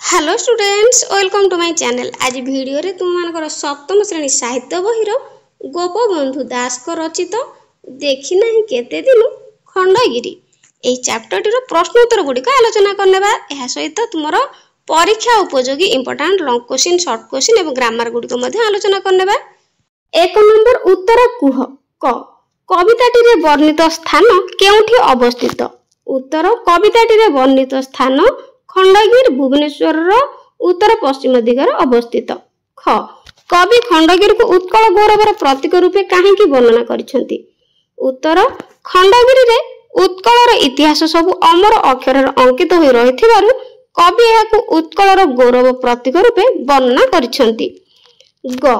Hello students welcome to my channel. आज video रे तुम मानकर सप्तम श्रेणी साहित्य बहिर गोपबंधु दास को रचित देखी नहीं केते दिन खंडगिरी ए चैप्टर टीर प्रश्न उत्तर गुडी को आलोचना करनेबा। एहा सहित तुमर परीक्षा उपयोगी important long question short question एवं ग्रामर गुडी को मध्ये आलोचना करनेबा। एक नंबर उत्तर कुह क कविताटी रे वर्णित स्थान केउठी अवस्थित। उत्तर कविताटी रे वर्णित स्थान खंडगिरी भुवनेश्वर उत्तर पश्चिम दिगरे अवस्थित। ख कवि खंडगिरी को उत्कल गौरवर प्रतीक रूपे काहेकि वर्णना करिसेंती। उत्तर खंडगिरी रे उत्कलर इतिहास सबु अमर अक्षर अंकित होई रहिथिबारु कवि एहाकु उत्कलर गौरव प्रतीक रूपे वर्णना करिसेंती। ग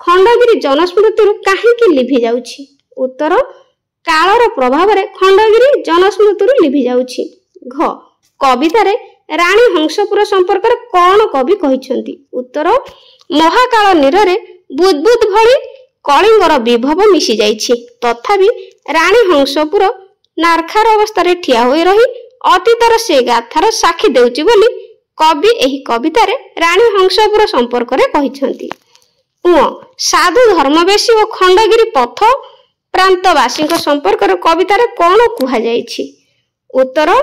खंडगिरी जनस्मृति रु काहेकि लिभि जाउछि। उत्तर कालर प्रभाव रे खंडगिरी जनस्मृति रु लिभि जाउछि। घ कविता रे रानी हंसपुर संपर्क रे कौन कवि कहिसेंती। उत्तर महाकाल नीरे बुदबुद भली कलिंगर विभव मिसी जाइछि तथापि रानी हंसपुर नारखार अवस्था रे ठिया होई रही अतीतर से गाथार साक्षी देउछि बोली कवि एही कविता रे रानी हंसपुर संपर्क रे कहिसेंती। साधु धर्मवेशी और खंडगिरी पथ प्रांतवासी संपर्क रे कविता रे कौन कुहा जाइछि। उत्तर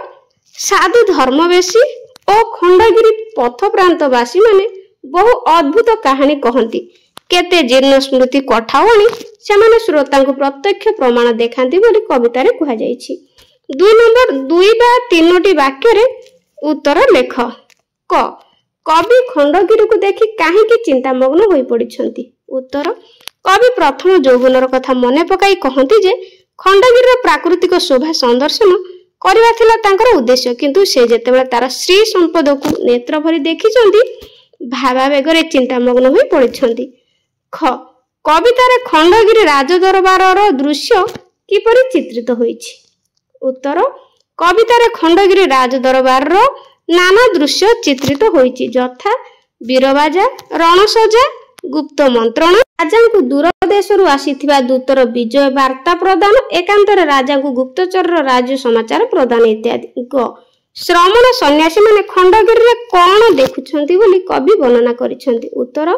साधु धर्मवेशी और खंडगिरी पथ प्रांतवासी माने बहु अद्भुत कहानी कहती केते जीर्ण स्मृति कठावणी से श्रोता को प्रत्यक्ष प्रमाण देखाती बोली कविता रे कुहा जाइछि। 2 नंबर 2 बा 3टी वाक्य रे उत्तर लेख। क कवि खंडगिरी को देखि काहेकि चिंतामग्न होई पड़िछंती। उत्तर कवि प्रथम यौवनर कथा मने पकाई कहती जे खंडगिरी प्राकृतिक शोभा संदर्शन करवा थिला तांकर उद्देश्य किंतु से जेतेबेला तार श्री संपद को नेत्र भरी देखिचंती भावावेगरे चिंतामग्न होई पड़िछंती। ख कविता रे खंडगिरी राजदरबार दृश्य किपरि चित्रित होईछि। उत्तर कविता रे खंडगिरी राजदरबार नाना दृश्य चित्रित होईछि यथा वीरबाजा रणसजा गुप्त मंत्रण राजा को दूर देश आसीथिबा दूतर विजय वार्ता प्रदान एकांतर राजा को गुप्तचर राज्य समाचार प्रदान इत्यादि। श्रमण सन्यासी माने खंडगिरी रे कौन देखुछंती बोली कवि वर्णना करिसेंती। उत्तर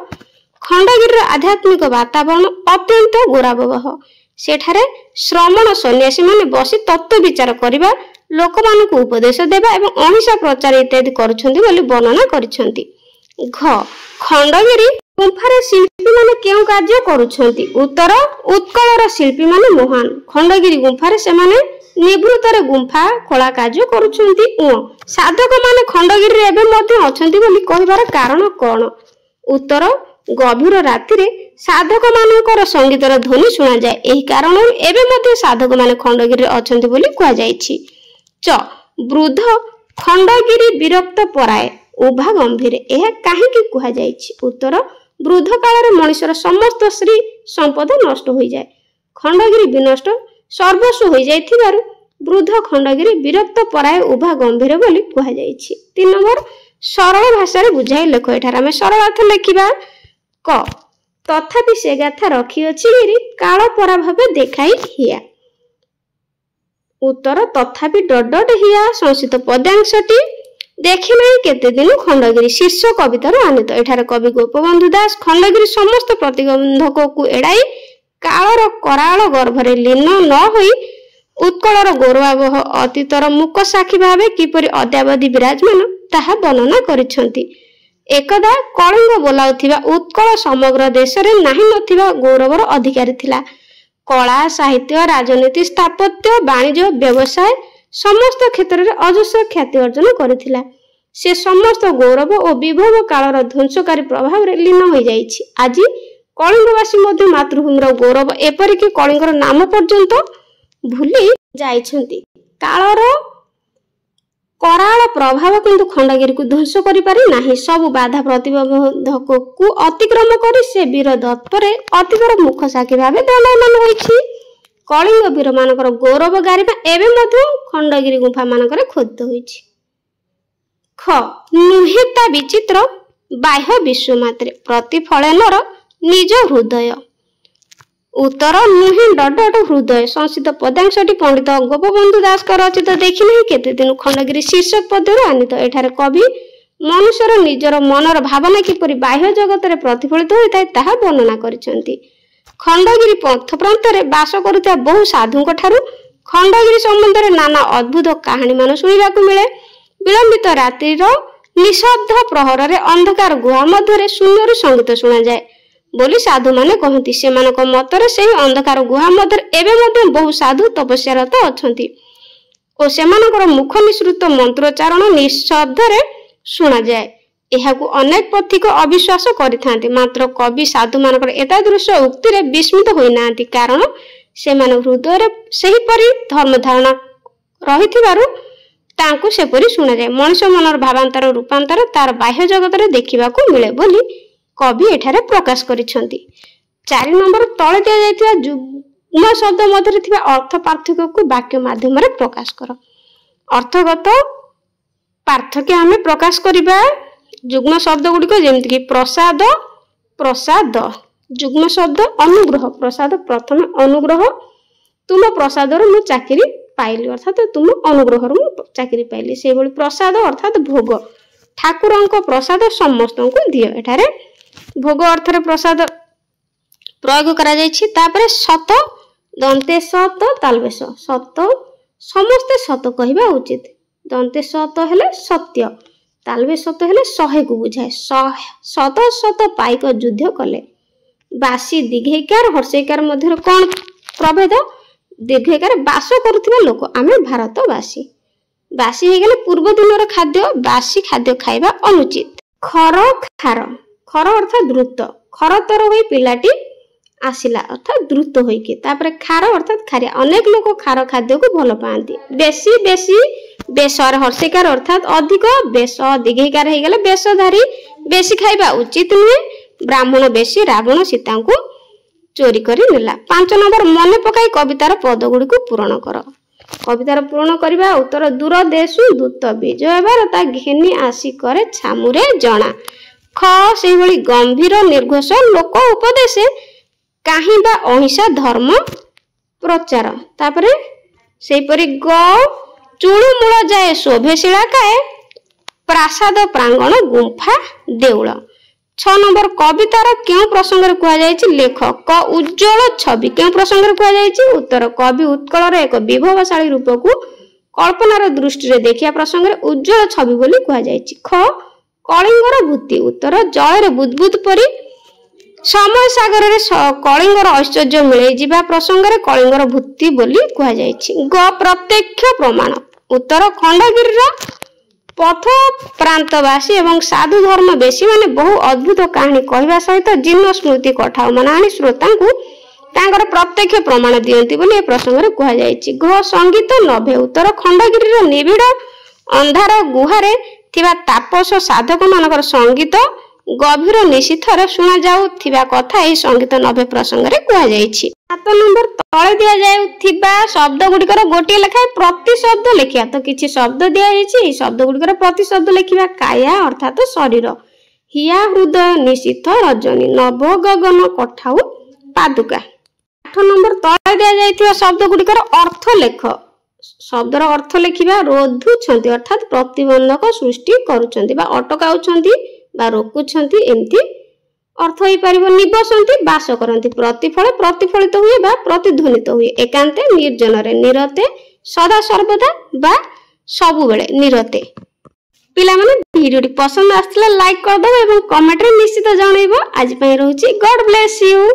खंडगिरी रे आध्यात्मिक वातावरण अत्यंत गौरवह सेठारे श्रमण सन्यासी माने बसी तत्व विचार करिबा लोकमानकु उपदेश देबा एवं अहिंसा प्रचार इत्यादि करुछंती बोली वर्णना करिसेंती। घ खंडगिरी गुंफार शिल्पी माने केउ कार्य करुछंती। उत्तर उत्कलर शिल्पी माने महान खंडगिरी गुंफार से माने निवृत्तर गुंफा खोला कार्य करुछंती। साधक माने खंडगिरी एबे मध्ये अछंती बोली कहिबार कारण कोन। उत्तर गभीर राति रे साधक मानकर संगीतर ध्वनि सुना जाए एही कारण एबे मध्ये साधक माने खंडगिरी अछंती बोली कुआ जाइछि। च वृद्ध खंडगिरी विरक्त पराए उभा गंभीर एहा काहेकि कुआ जाइछि। उत्तर वृद्ध काल रे मनुष्यर समस्त श्री संपद नष्ट हो जाए खंडगिरी विनष्ट सर्वस्व हो जाइथिबारु वृद्ध खंडगिरी विरक्त पराय उभा गंभीर बोली कुहा जाइछि। 3 नंबर सरल भाषा रे बुझाई लेख। एठार हम सरल अर्थ लेखिबा। क तथापि से गाथा रखी अछि गिरी काल परा भाबे देखाई हिया। उत्तर तथापि डट डट हिया संसित पद्यांशटी देखि नहीं केते दिन खंडगिरी शीर्ष कवितार आनीत। एठार कवि गोपबंधु दास खंडगिरी समस्त प्रतिबंधक को एड़ाई कालर कराल गर्भरे लीन न होई उत्कलर गौरवह अतीतर मुक साक्षी भावे किपरि अद्यावधि विराजमान ताहा वर्णना करिसेंती। एकदा कलिंग बोलाउथिबा उत्कल समग्र देश रे नाही नथिबा गौरवर अधिकारी थिला। कला साहित्य राजनीति स्थापत्य वाणिज्य व्यवसाय समस्त क्षेत्र रे अजस्र ख्याति अर्जन करिथिला। से समस्त गौरव और विभव कालर ध्वंसकारी प्रभाव रे लीन हो जाइछि। आज कलिंगवासी मध्य मातृभूमिर गौरव एपरिक कलिंगर नाम पर्यंत भूली जाइछंती। कालर कराल प्रभाव किंतु खंडगिरी को ध्वंस करि पारि नाही। सब बाधा प्रतिबंधक को अतिक्रम करी से वीर दत्तरे अतिकर मुख साक्षी भावे दंडमान होइछि। कलिंग वीर मानकर गौरव गारिबा एबे मध्य खंडगिरी गुंफा मानकर खोदित होइछि। ख नुहेता विचित्र बाह्य विश्व मात्रे प्रतिफलनर निज हृदय। उत्तर नुहे डट हृदय संसित पद्यांशटी पंडित गोपबंधु दास रचित देखी नहीं केते दिन खंडगिरी शीर्षक पद्यर आनीत। एठारे कवि मनुष्यर निजर मनर भावना किपरि बाह्य जगत में प्रतिफलित होता है ताहा वर्णना करिसेंती। खंडगिरी पथ प्रांत में बास करुवा बहु साधु खंडगिरी संबंध में नाना अद्भुत कहानी मान शुणा मिले। विलंबित रात्रि निशब्द प्रहर में अंधकार गुहा मध्य शून्य संगीत शुणा जाए बोली साधु माने कहती। से मतरे से अंधकार गुहा मध्य एवं बहु साधु तपस्यारत अछंती और सेमानकर मुख निसृत मंत्रोच्चारण निशब्द शुणा जाए। यहाकू अनेक पथिक अविश्वास करिथांती मात्र कवि साधु मानकर एतादृश उक्ति रे विस्मित होई नांती कारण से हृदय रे सही परि धर्म धारणा रहिथिबारु तांकु सेपरि शुणा जाए। मनुष्य मनर भावांतर रूपांतर तार बाह्य जगत रे देखिबाकू मिले बोली कवि एठारे प्रकाश करिसंती। 4 नंबर तळे दिया जायतिबा जुग्म शब्द मध्य थिबा अर्थ पार्थक्य को वाक्य माध्यम रे प्रकाश कर। अर्थगत पार्थक्य हमें प्रकाश करिबा जुग्म शब्द गुड़िक जेमति कि प्रसाद प्रसाद जुग्म शब्द अनुग्रह प्रसाद प्रथम अनुग्रह तुम प्रसाद मु चाकरी पाइली अर्थात तुम अनुग्रह मु चाकरी पाइली से भली प्रसाद अर्थात भोग ठाकुरंको प्रसाद समस्त को दियो। एठारे भोग अर्थ प्रसाद प्रयोग करा जायछि। तापरे सत दंते सत तालबेश सत समस्ते सत कहबा उचित दंते सत हेले सत्य तालबे सत हेले 100 को बुझाए। शत शत पाइक युद्ध कले बासी दीर्घकार हर्षकार मध्य कौन प्रभेद दीर्घकार बास करुथिबा लोक आमे भारतवासी बासी हे गेले पूर्व दिनर खाद्य बासी खाद्य खाइबा अनुचित। खर खार खर अर्थात द्रुत खर तर होई पिलाटी आसिला अर्थात द्रुत होई के तापर खार अर्थात खारिया अनेक लोक खार खाद्य को भल पाती। बेसी बेसी बेसर हर्षिकार अर्थात अधिक बेस दीर्घकार हे गेले बेसधारी बेसी खाइबा उचित नुहे। ब्राह्मण बेसी रावण सीता को चोरी करी नेला। 5 नंबर मन पकाई कवितार पद गुडी को पूर्ण कर। कवितार पूर्ण करबा उत्तर दूर देशु दूत विजय भारता घेनी आसी करे छामुरे जना। ख से भली गंभीर निर्घोष लोक उपदेश काहि बा अहिंसा धर्म प्रचार। तापरे सेहि परि ग चूळु मूल जाए शोभे शिलाकाए प्रासाद प्रांगण गुंफा देउल। 6 नंबर कवितार क्यों प्रसंग रे कुआ जायछि लेख। क उज्जवल छवि क्यों प्रसंग रे कुआ जायछि उत्तर कवि उत्कलर एक विभवशाली रूप को कल्पनार दृष्टि रे देखिया प्रसंग रे उज्जवल छवि बोली कुआ जायछि। ख कलिंगर भूति उत्तर जल रे बुदबुद परि समय सागर रे कलिंगर ऐश्वर्य मिले जिबा प्रसंग रे कलिंगर भूति बोली कुआ जायछि। ग प्रत्यक्ष प्रमाण उत्तर खंडगिरी पथ प्रांतवासी एवं साधु धर्म बेसी माने बहु अद्भुत कहानी कहवा सहित जीर्ण स्मृति कठाओ मनाणी श्रोता को तांकर प्रत्यक्ष प्रमाण दियंती बोली ए प्रसंग रे कुआ जायछि। घ संगीत नभे उत्तर खंडगिरी निबिड़ अंधार गुहारे थिबा तापस साधक मानकर संगीत गभीर निशिथर शुणा जाउथिबा कथा ए संगीत नभे प्रसंग रे कुआ जायछि। 7 नंबर तळे दिया जाउथिबा शब्द गुडिकर गोटे लेखा प्रति शब्द लेखिया तो किछि शब्द दिया जायछि ए शब्द गुडिकर प्रति शब्द लेखिबा काया अर्थात शरीर हिया हृदय निशिथ रजनी नभ गगन कठाउ पादुका। 8 नंबर तळे दिया जायथिबा शब्द गुडिकर अर्थ लेख शब्दर अर्थ लेखिबा रोधुछंती अर्थात प्रतिबंधक सृष्टि करूछंती बा अटकाउछंती बा रोकुछंती एमती अर्थ होई परिबो। निबसंती बास करंती प्रतिफल प्रतिफलित हुए बा प्रतिध्वनित हुए एकांते निर्जन रे निरते सदा सर्वदा बा सबु बेले निरते। पिला माने वीडियो पसंद आस्थिला लाइक कर दबो एवं कमेंट रे निश्चित जणाइबो। आज पई रहूची गॉड ब्लेस यू।